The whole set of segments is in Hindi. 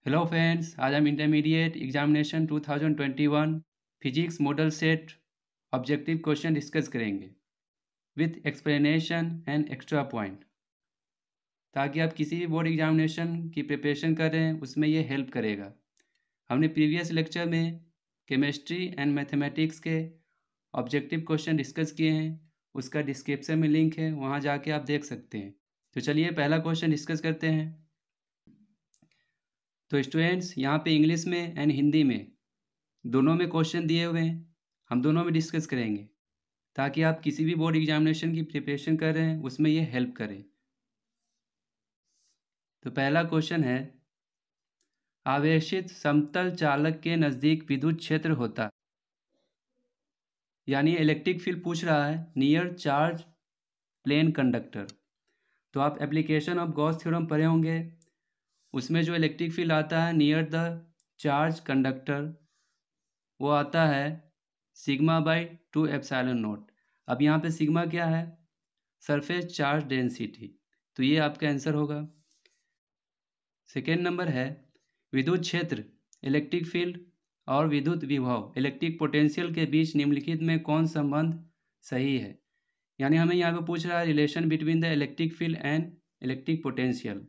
हेलो फ्रेंड्स, आज हम intermediate examination 2021 physics model set objective question discuss करेंगे with explanation and extra point, ताकि आप किसी भी बोर्ड एग्जामिनेशन की प्रिपरेशन कर रहे हैं उसमें ये हेल्प करेगा। हमने प्रीवियस लेक्चर में केमिस्ट्री एंड मैथमेटिक्स के ऑब्जेक्टिव क्वेश्चन डिस्कस किए हैं, उसका डिस्क्रिप्शन में लिंक है, वहाँ जाके आप देख सकते हैं। तो चलिए पहला क्वेश्चन डिस्कस करते हैं। तो स्टूडेंट्स, यहाँ पे इंग्लिश में एंड हिंदी में दोनों में क्वेश्चन दिए हुए हैं, हम दोनों में डिस्कस करेंगे ताकि आप किसी भी बोर्ड एग्जामिनेशन की प्रिपरेशन कर रहे हैं उसमें ये हेल्प करे। तो पहला क्वेश्चन है, आवेशित समतल चालक के नज़दीक विद्युत क्षेत्र होता है, यानी इलेक्ट्रिक फील्ड पूछ रहा है नियर चार्ज प्लेन कंडक्टर। तो आप एप्लीकेशन ऑफ गॉस थ्योरम पढ़े होंगे, उसमें जो इलेक्ट्रिक फील्ड आता है नियर द चार्ज कंडक्टर वो आता है सिग्मा बाई 2 एप्सिलॉन नॉट। अब यहाँ पे सिग्मा क्या है? सरफेस चार्ज डेंसिटी, तो ये आपका आंसर होगा। सेकेंड नंबर है, विद्युत क्षेत्र इलेक्ट्रिक फील्ड और विद्युत विभव इलेक्ट्रिक पोटेंशियल के बीच निम्नलिखित में कौन संबंध सही है? यानी हमें यहाँ पे पूछ रहा है relation between the electric field and electric potential.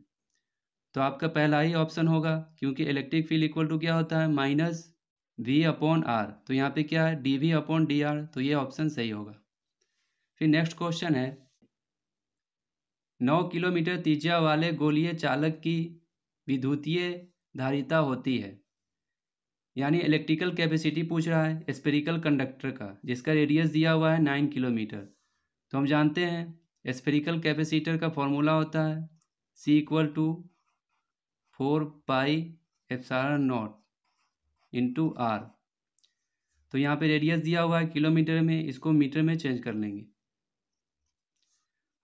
तो आपका पहला ही ऑप्शन होगा, क्योंकि इलेक्ट्रिक फील्ड इक्वल टू क्या होता है? Minus V upon R. तो यहाँ पे क्या है? D V upon D R. तो ये ऑप्शन सही होगा। फिर नेक्स्ट क्वेश्चन है, 9 किलोमीटर त्रिज्या वाले गोलीय चालक की विद्युतीय धारिता होती है, यानी इलेक्ट्रिकल कैपेसिटी पूछ रहा है स्फेरिकल कंडक्टर का, जिसका रेडियस दिया हुआ है 9 किलोमीटर। तो हम जानते हैं स्फेरिकल कैपेसिटर का फॉर्मूला होता है C equal to 4 pi epsilon nought into R. तो यहाँ पे रेडियस दिया हुआ है किलोमीटर में, इसको मीटर में चेंज कर लेंगे।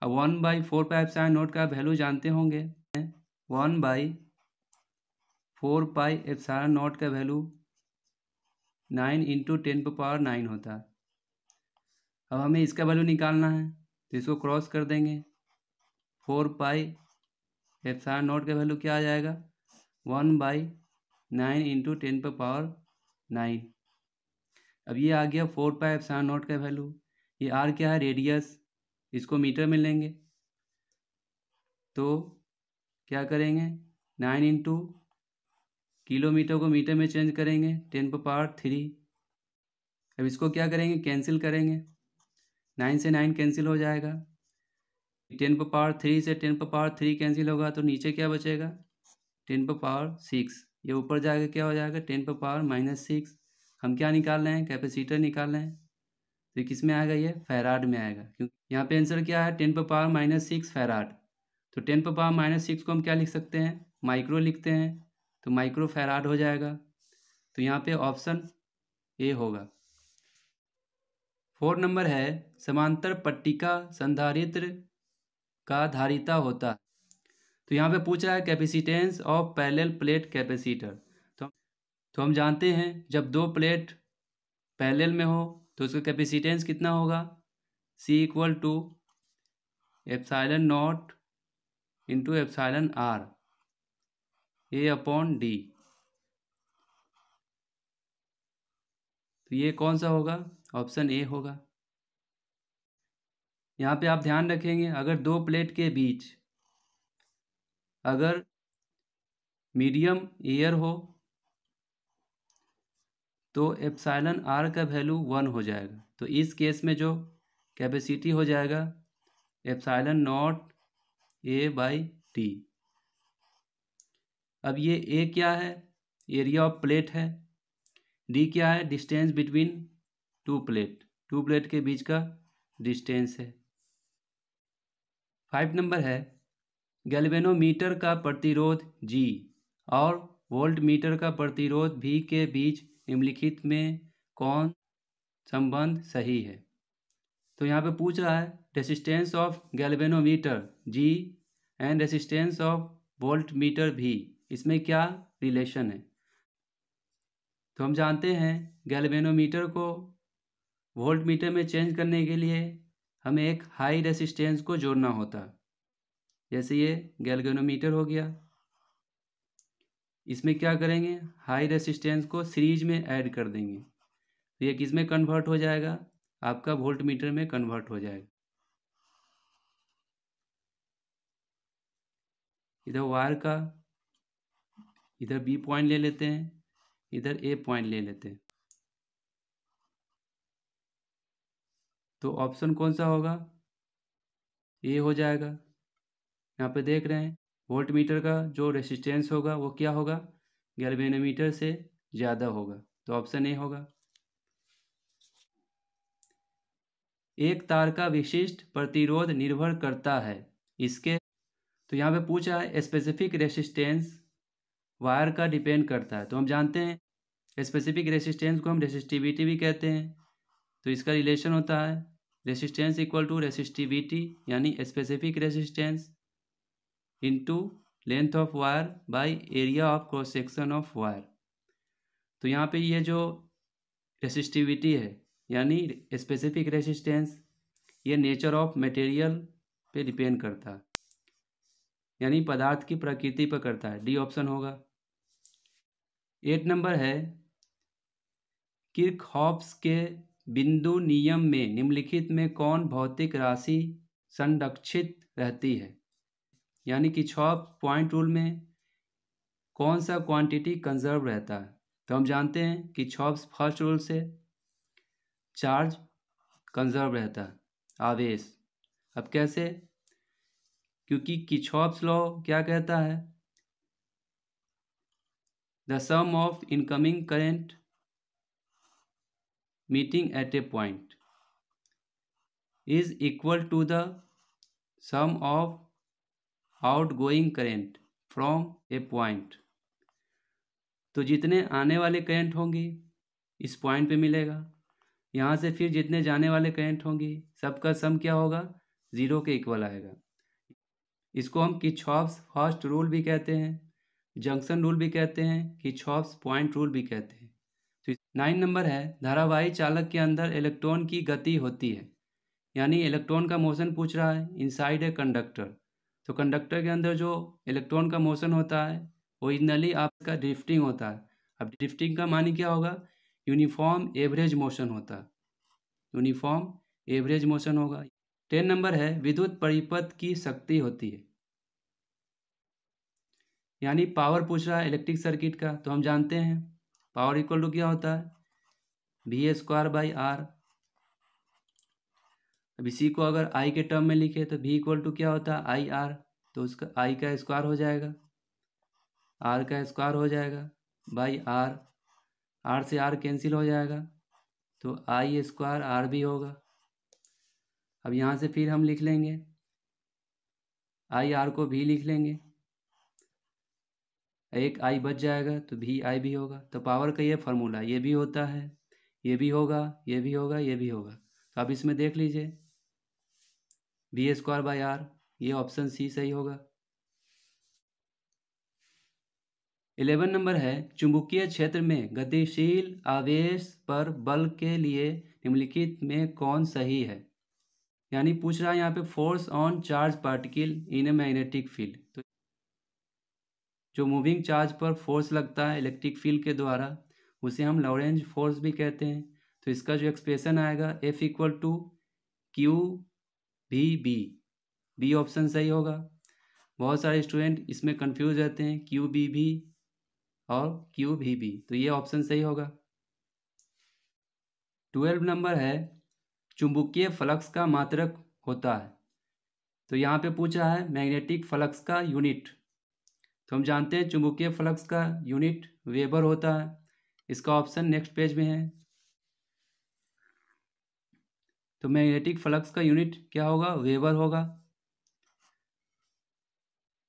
अब 1/4 पाई एप्सिलॉन नॉट का वैल्यू जानते होंगे, 1/4 पाई एप्सिलॉन नॉट का वैल्यू 9 इंटू 10⁻9 होता है। अब हमें इसका वैल्यू निकालना है, तो इसको क्रॉस कर देंगे। 4 पाई एप्सिलॉन नॉट का वैल्यू क्या आ जाएगा? 1/9 इंटू 10⁻9। अब ये आ गया 4 पाई एप्सिलॉन नॉट का वैल्यू। ये आर क्या है? रेडियस। इसको मीटर में लेंगे तो क्या करेंगे? 9 इंटू किलोमीटर को मीटर में चेंज करेंगे 10⁻3। अब इसको क्या करेंगे? कैंसिल करेंगे। 9 से 9 कैंसिल हो जाएगा, 10⁻3 से 10⁻3 कैंसिल होगा, तो नीचे क्या बचेगा? 10⁻6। ये ऊपर जाकर क्या हो जाएगा? 10⁻−6। हम क्या निकाल रहे हैं? कैपेसिटर निकाल रहे हैं। तो किस में आएगा? ये फैराड में आएगा, क्योंकि यहाँ पे आंसर क्या है? 10⁻−6 फैराड। तो 10⁻−6 को हम क्या लिख सकते हैं? माइक्रो लिखते हैं, तो माइक्रो फैराड हो जाएगा। तो यहाँ पे ऑप्शन ए होगा। 4 नंबर है, समांतर पट्टिका संधारित्र का धारिता होता है। तो यहाँ पे पूछ रहा है capacitance of parallel plate capacitor. तो हम जानते हैं जब दो प्लेट पैरेलल में हो तो उसका कैपेसिटेंस कितना होगा? C equal to epsilon nought into epsilon R A upon D. तो ये कौन सा होगा? ऑप्शन ए होगा। यहाँ पे आप ध्यान रखेंगे, अगर दो प्लेट के बीच अगर मीडियम एयर हो तो एप्सिलॉन आर का वैल्यू 1 हो जाएगा। तो इस केस में जो कैपेसिटी हो जाएगा epsilon not a by T. अब ये ए क्या है? एरिया ऑफ प्लेट है। डी क्या है? डिस्टेंस बिटवीन टू प्लेट के बीच का डिस्टेंस है। 5 नंबर है, गैल्वेनोमीटर का प्रतिरोध G और वोल्टमीटर का प्रतिरोध V के बीच निम्नलिखित में कौन संबंध सही है? तो यहाँ पे पूछ रहा है resistance of galvanometer G and resistance of voltmeter V, इसमें क्या रिलेशन है? तो हम जानते हैं गैल्वेनोमीटर को वोल्टमीटर में चेंज करने के लिए हमें एक हाई रेसिस्टेंस को जोड़ना होता है। जैसे ये गैल्वेनोमीटर हो गया, इसमें क्या करेंगे, हाई रेसिस्टेंस को सीरीज में ऐड कर देंगे, तो ये किस में कन्वर्ट हो जाएगा, आपका वोल्ट मीटर में कन्वर्ट हो जाएगा। इधर वायर का, इधर बी पॉइंट ले लेते हैं, इधर ए पॉइंट ले लेते हैं, तो ऑप्शन कौन सा होगा, ए हो जाएगा। यहाँ पे देख रहे हैं वोल्ट मीटर का जो रेसिस्टेंस होगा वो क्या होगा, गैल्वेनोमीटर से ज़्यादा होगा, तो ऑप्शन ए होगा। एक तार का विशिष्ट प्रतिरोध निर्भर करता है इसके, तो यहाँ पे पूछा है स्पेसिफिक रेसिस्टेंस वायर का डिपेंड करता है, तो हम जानते हैं स्पेसिफिक रेसिस्टेंस को हम रेसिस्टिविटी भी कहते हैं, तो इसका रिलेशन होता है रेसिस्टेंस इक्वल टू रेसिस्टिविटी, यानी specific resistance into length of wire by area of cross section of wire. तो यहाँ पे ये जो रेसिस्टिविटी है यानी स्पेसिफिक रेसिस्टेंस, ये नेचर ऑफ मटेरियल पे डिपेंड करता है, यानी पदार्थ की प्रकृति पर करता है, डी ऑप्शन होगा। 8 नंबर है किरचॉफ्स के बिंदु नियम में निम्नलिखित में कौन भौतिक राशि संरक्षित रहती है, यानी किरचॉफ पॉइंट रूल में कौन सा क्वांटिटी कंजर्व रहता है, तो हम जानते हैं किरचॉफ्स फर्स्ट रूल से चार्ज कंजर्व रहता है, आवेश। अब कैसे, क्योंकि किरचॉफ्स लॉ क्या कहता है, the sum of incoming current meeting at a point is equal to the sum of outgoing current from a point. तो जितने आने वाले करंट होंगी इस पॉइंट पे मिलेगा, यहाँ से फिर जितने जाने वाले करंट होंगी सबका सम क्या होगा, ज़ीरो के इक्वल आएगा। इसको हम किरचॉफ्स फर्स्ट रूल भी कहते हैं, जंक्शन रूल भी कहते हैं, किरचॉफ्स पॉइंट रूल भी कहते हैं। तो 9 नंबर है धारावाही चालक के अंदर इलेक्ट्रॉन की गति होती है, यानी इलेक्ट्रॉन का मोशन पूछ रहा है इनसाइड ए कंडक्टर, तो कंडक्टर के अंदर जो इलेक्ट्रॉन का मोशन होता है ओरिजिनली आपका ड्रिफ्टिंग होता है। अब ड्रिफ्टिंग का मानी क्या होगा, यूनिफॉर्म एवरेज मोशन होता है, यूनिफॉर्म एवरेज मोशन होगा। 10 नंबर है विद्युत परिपथ की शक्ति होती है, यानी पावर पूछ रहा है इलेक्ट्रिक सर्किट का, तो हम जानते हैं पावर इक्वल टू क्या होता है, V² बाई R। अब इसी को अगर I के टर्म में लिखे तो V इक्वल टू क्या होता है IR, तो उसका I का स्क्वायर हो जाएगा, R का स्क्वायर हो जाएगा बाई R, R से R कैंसिल हो जाएगा, तो I² R भी होगा। अब यहाँ से फिर हम लिख लेंगे IR को भी लिख लेंगे, एक I बच जाएगा तो VI भी होगा। तो पावर का ये फार्मूला, ये भी होता है, ये भी होगा, ये भी होगा, ये भी होगा, तो आप इसमें देख लीजिए V² बाई R, ये ऑप्शन सी सही होगा। 11 नंबर है चुंबकीय क्षेत्र में गतिशील आवेश पर बल के लिए निम्नलिखित में कौन सही है, यानी पूछ रहा है यहाँ पे force on charge particle in a magnetic field, तो जो मूविंग चार्ज पर फोर्स लगता है इलेक्ट्रिक फील्ड के द्वारा उसे हम लॉरेंज फोर्स भी कहते हैं। तो इसका जो एक्सप्रेशन आएगा F equal to QVB, B option सही होगा। बहुत सारे स्टूडेंट इसमें कंफ्यूज रहते हैं QBB और QVB, तो ये ऑप्शन सही होगा। 12 नंबर है चुंबकीय फ्लक्स का मात्रक होता है, तो यहाँ पे पूछा है मैग्नेटिक फ्लक्स का यूनिट, तो हम जानते हैं चुंबकीय फ्लक्स का यूनिट वेबर होता है, इसका ऑप्शन नेक्स्ट पेज में है। तो मैग्नेटिक फ्लक्स का यूनिट क्या होगा, वेबर होगा।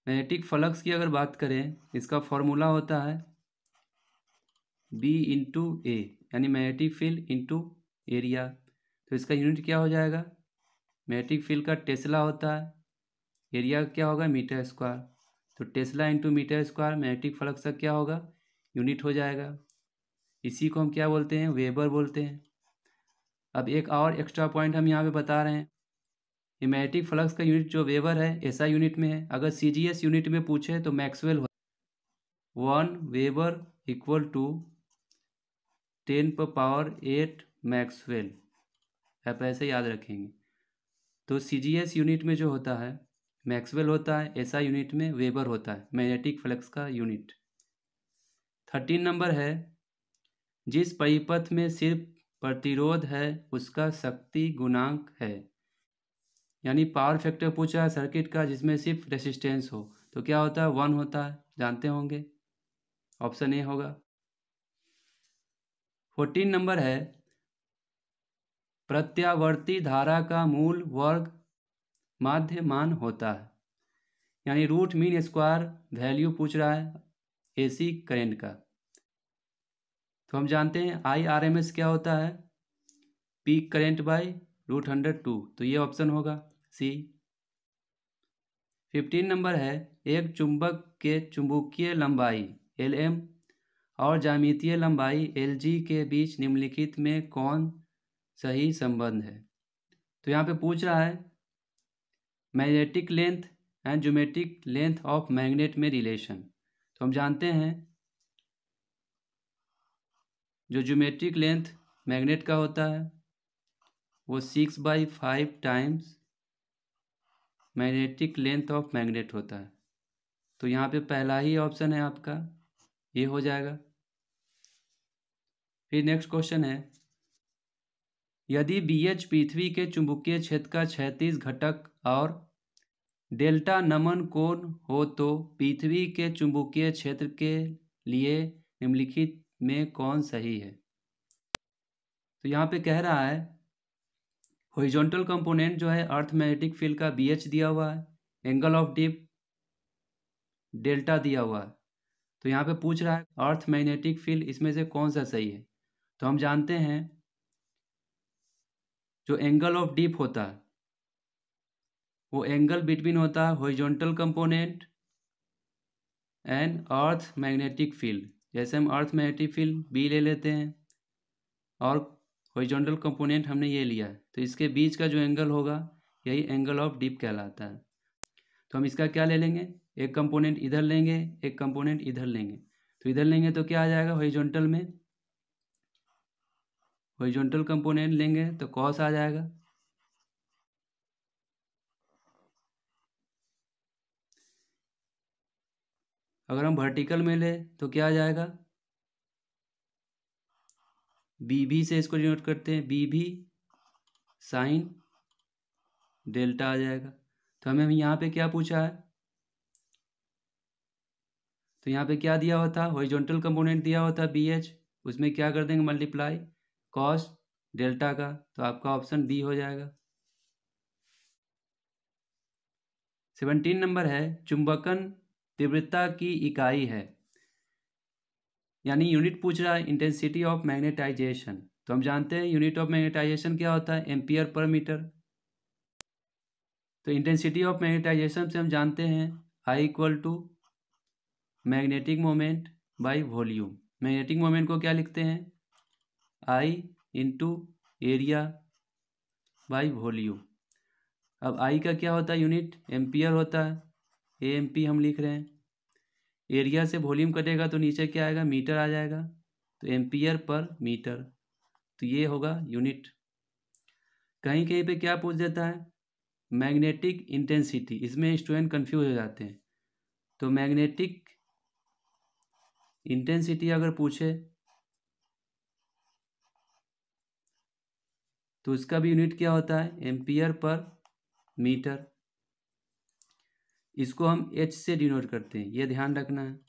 मैग्नेटिक फ्लक्स की अगर बात करें इसका फॉर्मूला होता है B इंटू ए, यानी मैग्नेटिक फील्ड इंटू एरिया, तो इसका यूनिट क्या हो जाएगा, मैग्नेटिक फील्ड का टेस्ला होता है, एरिया क्या होगा मीटर स्क्वायर, तो tesla into metre square magnetic flux का क्या होगा, यूनिट हो जाएगा। इसी को हम क्या बोलते हैं, वेबर बोलते हैं। अब एक और एक्स्ट्रा पॉइंट हम यहाँ पे बता रहे हैं, ये मैग्नेटिक फ्लक्स का यूनिट जो वेबर है ऐसा यूनिट में है, अगर CGS यूनिट में पूछे तो maxwell 1 weber equal to 10⁸ maxwell. आप ऐसे याद रखेंगे। तो CGS यूनिट में जो होता है मैक्सवेल होता है, SI यूनिट में वेबर होता है, मैग्नेटिक फ्लक्स का यूनिट। 13 नंबर है, जिस परिपथ में सिर्फ प्रतिरोध है उसका शक्ति गुणांक है। यानी पावर फैक्टर पूछा है सर्किट का जिसमें सिर्फ रेसिस्टेंस हो, तो क्या होता है 1 होता है, जानते होंगे, ऑप्शन ए होगा। 14 नंबर है, प्रत्यावर्ती धारा का मूल वर्ग माध्य मान होता है। यानी रूट मीन स्क्वायर वैल्यू पूछ रहा है AC करंट का। तो हम जानते हैं IRMS क्या होता है, पीक करंट बाय √102, तो ये ऑप्शन होगा C। 15 नंबर है, एक चुंबक के चुंबकीय लंबाई LM और ज्यामितीय लंबाई LG के बीच निम्नलिखित में कौन सही संबंध है। तो यहाँ पे पूछ रहा है magnetic length and geometric length of magnet में रिलेशन। तो हम जानते हैं जो ज्योमेट्रिक लेंथ मैग्नेट का होता है वो 6/5 times magnetic length of magnet होता है। तो यहाँ पे पहला ही ऑप्शन है आपका, ये हो जाएगा। फिर नेक्स्ट क्वेश्चन है, यदि BH पृथ्वी के चुंबकीय क्षेत्र का क्षैतिज घटक और डेल्टा नमन कोण हो तो पृथ्वी के चुंबकीय क्षेत्र के लिए निम्नलिखित में कौन सही है। तो यहाँ पे कह रहा है हॉरिजॉन्टल कंपोनेंट जो है अर्थ मैग्नेटिक फील्ड का BH दिया हुआ है, एंगल ऑफ डिप डेल्टा दिया हुआ है। तो यहाँ पे पूछ रहा है अर्थ मैग्नेटिक फील्ड इसमें से कौन सा सही है। तो हम जानते हैं जो एंगल ऑफ डिप होता है वो एंगल बिटवीन होता है horizontal component and earth magnetic field. जैसे हम अर्थ मैग्नेटिक फील्ड B ले लेते हैं और हॉरिजॉन्टल कंपोनेंट हमने ये लिया है, तो इसके बीच का जो एंगल होगा यही एंगल ऑफ डिप कहलाता है। तो हम इसका क्या ले लेंगे, एक कंपोनेंट इधर लेंगे एक कंपोनेंट इधर लेंगे। तो इधर लेंगे तो क्या आ जाएगा हॉरिजॉन्टल में, हॉरिजॉन्टल कंपोनेंट लेंगे तो कॉस आ जाएगा। अगर हम वर्टिकल में ले तो क्या आ जाएगा, BB से इसको डिनोट करते हैं, BB साइन डेल्टा आ जाएगा। तो हमें यहाँ पे क्या पूछा है, तो यहाँ पे क्या दिया हुआ था, हॉरिजॉन्टल कंपोनेंट दिया हुआ था BH, उसमें क्या कर देंगे मल्टीप्लाई कॉस डेल्टा का, तो आपका ऑप्शन B हो जाएगा। 17 नंबर है, चुंबकन तीव्रता की इकाई है, यानी यूनिट पूछ रहा है इंटेंसिटी ऑफ मैग्नेटाइजेशन। तो हम जानते हैं यूनिट ऑफ मैग्नेटाइजेशन क्या होता है, एम्पियर पर मीटर। तो इंटेंसिटी ऑफ मैग्नेटाइजेशन से हम जानते हैं I equal to magnetic moment by volume. Magnetic moment को क्या लिखते हैं, I into area by volume. अब I का क्या होता है यूनिट, एम्पियर होता है, AMP हम लिख रहे हैं। एरिया से वॉल्यूम कटेगा तो नीचे क्या आएगा, मीटर आ जाएगा, तो एम्पियर पर मीटर, तो ये होगा यूनिट। कहीं कहीं पे क्या पूछ देता है मैग्नेटिक इंटेंसिटी, इसमें स्टूडेंट कंफ्यूज हो जाते हैं। तो मैग्नेटिक इंटेंसिटी अगर पूछे तो उसका भी यूनिट क्या होता है, एम्पियर पर मीटर। इसको हम H से डिनोट करते हैं, ये ध्यान रखना है।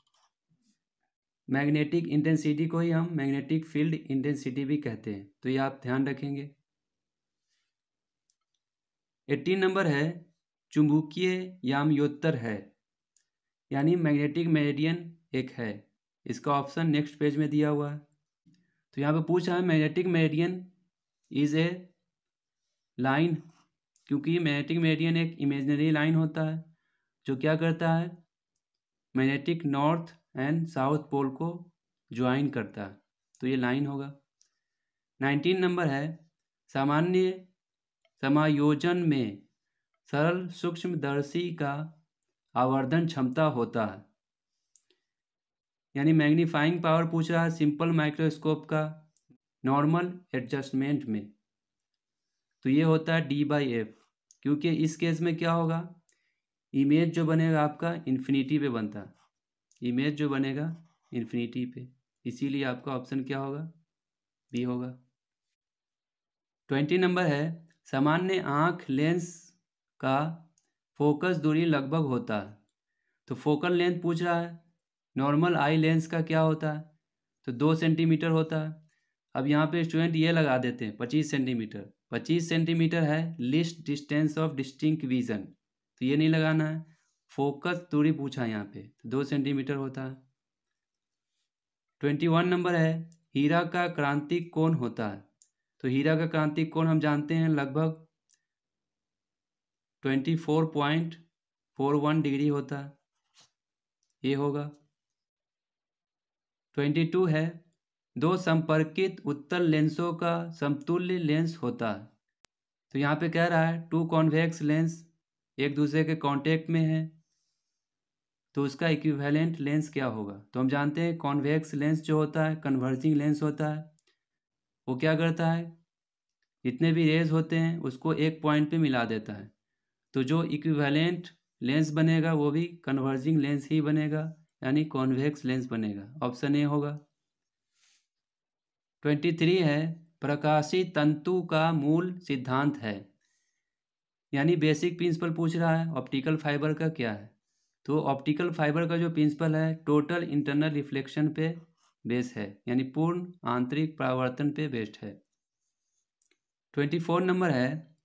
मैग्नेटिक इंटेंसिटी को ही हम मैग्नेटिक फील्ड इंटेंसिटी भी कहते हैं, तो ये आप ध्यान रखेंगे। 18 नंबर है, चुंबकीय याम्योत्तर है, यानी मैग्नेटिक मेरिडियन एक है। इसका ऑप्शन नेक्स्ट पेज में दिया हुआ है। तो यहाँ पे पूछा है magnetic meridian is a line, क्योंकि मैग्नेटिक मेरिडियन एक इमेजिनरी लाइन होता है जो क्या करता है magnetic north and south pole को ज्वाइन करता है, तो ये लाइन होगा। 19 नंबर है, सामान्य समायोजन में सरल सूक्ष्मदर्शी का आवर्धन क्षमता होता है। यानी मैग्नीफाइंग पावर पूछ रहा है सिंपल माइक्रोस्कोप का नॉर्मल एडजस्टमेंट में, तो ये होता है D/F, क्योंकि इस केस में क्या होगा, इमेज जो बनेगा आपका इन्फिनिटी पे बनता है, इमेज जो बनेगा इन्फिनिटी पे, इसीलिए आपका ऑप्शन क्या होगा, बी होगा। 20 नंबर है, सामान्य आँख लेंस का फोकस दूरी लगभग होता है, तो फोकल लेंथ पूछ रहा है, नॉर्मल आई लेंस का क्या होता है, तो 2 सेंटीमीटर होता है। अब यहाँ पे स्टूडेंट ये लगा देते हैं 25 सेंटीमीटर, 25 सेंटीमीटर है least distance of distinct vision, तो ये नहीं लगाना है, फोकस दूरी पूछा है यहाँ पे, तो 2 सेंटीमीटर होता है। 21 नंबर है, हीरा का क्रांतिक कोण होता है, तो हीरा का क्रांतिक कोण हम जानते हैं लगभग 24.41 डिग्री होता है, ये होगा। 22 है, दो संपर्कित उत्तल लेंसों का समतुल्य लेंस होता है, तो यहाँ पे कह रहा है टू कॉन्वेक्स लेंस एक दूसरे के कांटेक्ट में है, तो उसका इक्विवेलेंट लेंस क्या होगा, तो हम जानते हैं कॉन्वेक्स लेंस जो होता है कन्वर्जिंग लेंस होता है, वो क्या करता है, जितने भी रेज होते हैं उसको एक पॉइंट पे मिला देता है, तो जो इक्विवेलेंट लेंस बनेगा वो भी कन्वर्जिंग लेंस ही बनेगा, यानी कॉन्वेक्स लेंस बनेगा, ऑप्शन ए होगा। 23 है, प्रकाशी तंतु का मूल सिद्धांत है, यानी बेसिक प्रिंसिपल पूछ रहा है ऑप्टिकल फाइबर का क्या है, तो ऑप्टिकल फाइबर का जो प्रिंसिपल है टोटल इंटरनल रिफ्लेक्शन पे बेस है, यानी पूर्ण आंतरिक परावर्तन पे बेस्ड है। 24 नंबर है,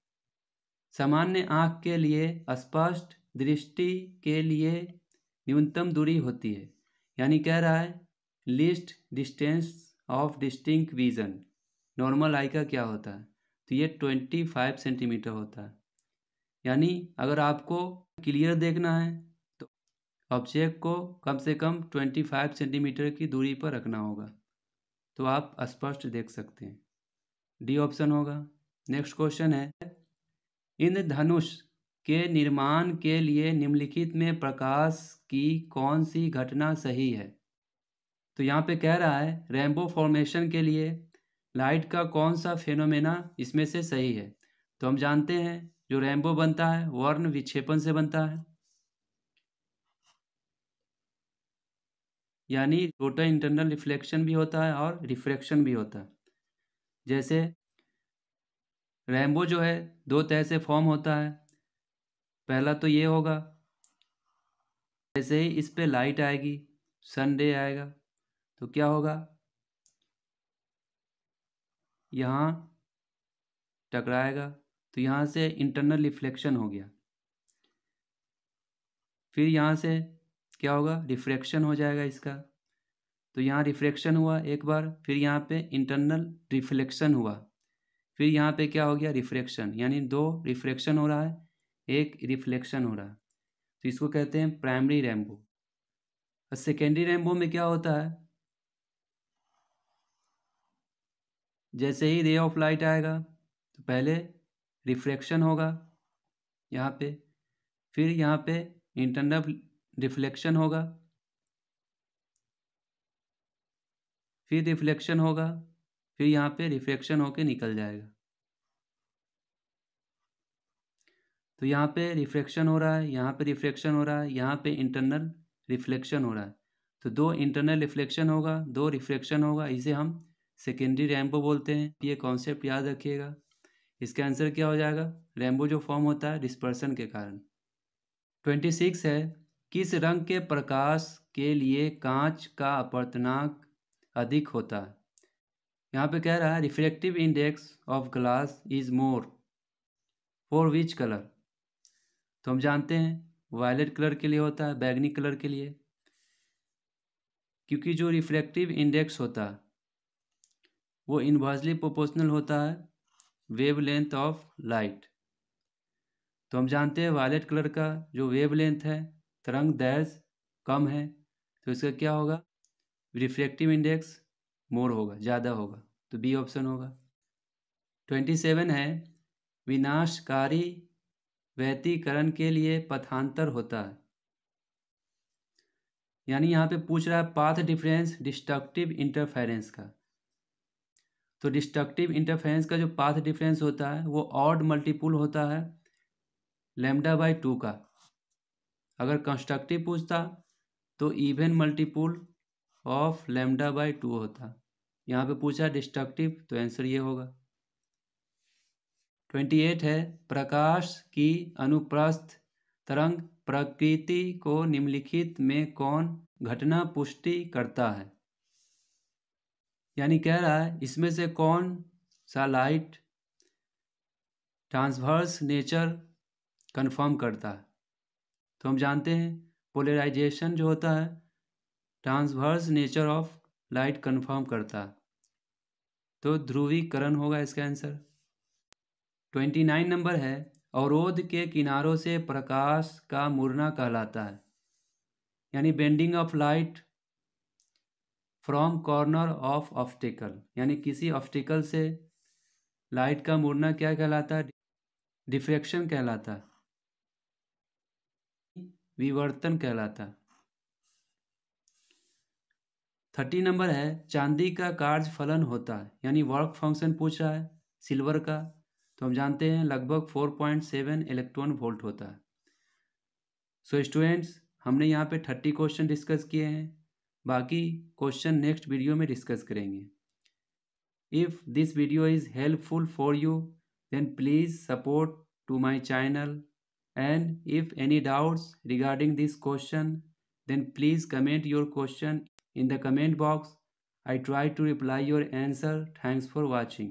सामान्य आँख के लिए स्पष्ट दृष्टि के लिए न्यूनतम दूरी होती है, यानी कह रहा है least distance of distinct vision normal eye का क्या होता है, तो ये 25 सेंटीमीटर होता है, यानी अगर आपको क्लियर देखना है तो ऑब्जेक्ट को कम से कम 25 सेंटीमीटर की दूरी पर रखना होगा, तो आप स्पष्ट देख सकते हैं, डी ऑप्शन होगा। नेक्स्ट क्वेश्चन है, इंद्रधनुष के निर्माण के लिए निम्नलिखित में प्रकाश की कौन सी घटना सही है, तो यहाँ पे कह रहा है रेनबो फॉर्मेशन के लिए लाइट का कौन सा फेनोमेना इसमें से सही है, तो हम जानते हैं जो रेनबो बनता है वर्ण विक्षेपण से बनता है, यानी टोटल इंटरनल रिफ्लेक्शन भी होता है और रिफ्रैक्शन भी होता है। जैसे रेनबो जो है दो तरह से फॉर्म होता है, पहला तो ये होगा, जैसे ही इस पे लाइट आएगी सन डे आएगा तो क्या होगा, यहाँ टकराएगा, तो यहाँ से इंटरनल रिफ्लेक्शन हो गया, फिर यहाँ से क्या होगा, रिफ्रैक्शन हो जाएगा इसका, तो यहाँ रिफ्रैक्शन हुआ एक बार, फिर यहाँ पे इंटरनल रिफ्लेक्शन हुआ, फिर यहाँ पे क्या हो गया, रिफ्रैक्शन, यानी दो रिफ्रैक्शन हो रहा है एक रिफ्लेक्शन हो रहा है, तो इसको कहते हैं प्राइमरी रेनबो। और सेकेंडरी रेनबो में क्या होता है, जैसे ही रे ऑफ लाइट आएगा तो पहले रिफ्रैक्शन होगा यहाँ पे, फिर यहाँ पे इंटरनल रिफ्लेक्शन होगा, फिर रिफ्लेक्शन होगा, फिर यहाँ पे रिफ्रैक्शन होके निकल जाएगा, तो यहाँ पे रिफ्रैक्शन हो रहा है, यहाँ पे रिफ्रैक्शन हो रहा है, यहाँ पे इंटरनल रिफ्लेक्शन हो रहा है, तो दो इंटरनल रिफ्लेक्शन होगा दो रिफ्रैक्शन होगा, इसे हम सेकेंडरी रेनबो बोलते हैं, ये कॉन्सेप्ट याद रखिएगा। इसका आंसर क्या हो जाएगा, रेनबो जो फॉर्म होता है डिस्पर्सन के कारण। 26 है, किस रंग के प्रकाश के लिए कांच का अपवर्तनांक अधिक होता है, यहाँ पे कह रहा है refractive index of glass is more for which colour, तो हम जानते हैं वायलेट कलर के लिए होता है, बैगनी कलर के लिए, क्योंकि जो रिफ्रैक्टिव इंडेक्स होता है वो इन्वर्सली प्रोपोर्शनल होता है वेवलेंथ ऑफ लाइट, तो हम जानते हैं वायलेट कलर का जो वेवलेंथ है तरंग दैर्घ्य कम है, तो इसका क्या होगा, रिफ्रैक्टिव इंडेक्स मोर होगा, ज़्यादा होगा, तो बी ऑप्शन होगा। 27 है, विनाशकारी व्यतिकरण के लिए पथांतर होता है, यानी यहाँ पे पूछ रहा है पाथ डिफरेंस डिस्ट्रक्टिव इंटरफेरेंस का। तो डिस्ट्रक्टिव इंटरफेरेंस का जो पाथ डिफरेंस होता है वो ऑड मल्टीपुल होता है λ/2 का। अगर कंस्ट्रक्टिव पूछता तो इवन मल्टीपुल ऑफ λ/2 होता। यहाँ पे पूछा डिस्ट्रक्टिव, तो आंसर ये होगा। 28 है, प्रकाश की अनुप्रस्थ तरंग प्रकृति को निम्नलिखित में कौन घटना पुष्टि करता है। यानी कह रहा है इसमें से कौन सा लाइट ट्रांसवर्स नेचर कंफर्म करता है। तो हम जानते हैं पोलराइजेशन जो होता है transverse nature of light confirm करता है, तो ध्रुवीकरण होगा इसका आंसर। 29 नंबर है, अवरोध के किनारों से प्रकाश का मुड़ना कहलाता है। यानी bending of light from corner of obstacle, यानी किसी ऑब्स्टिकल से लाइट का मुड़ना क्या कहलाता है, डिफ्रैक्शन कहलाता है, विवर्तन कहलाता है। 30 नंबर है, चांदी का कार्य फलन होता है, यानी वर्क फंक्शन पूछ रहा है सिल्वर का, तो हम जानते हैं लगभग 4.7 इलेक्ट्रॉन वोल्ट होता है। सो स्टूडेंट्स, हमने यहाँ पे 30 क्वेश्चन डिस्कस किए हैं, बाकी क्वेश्चन नेक्स्ट वीडियो में डिस्कस करेंगे। If this video is helpful for you then please support to my channel, and if any doubts regarding this question then please comment your question in the comment box. I try to reply your answer. Thanks for watching.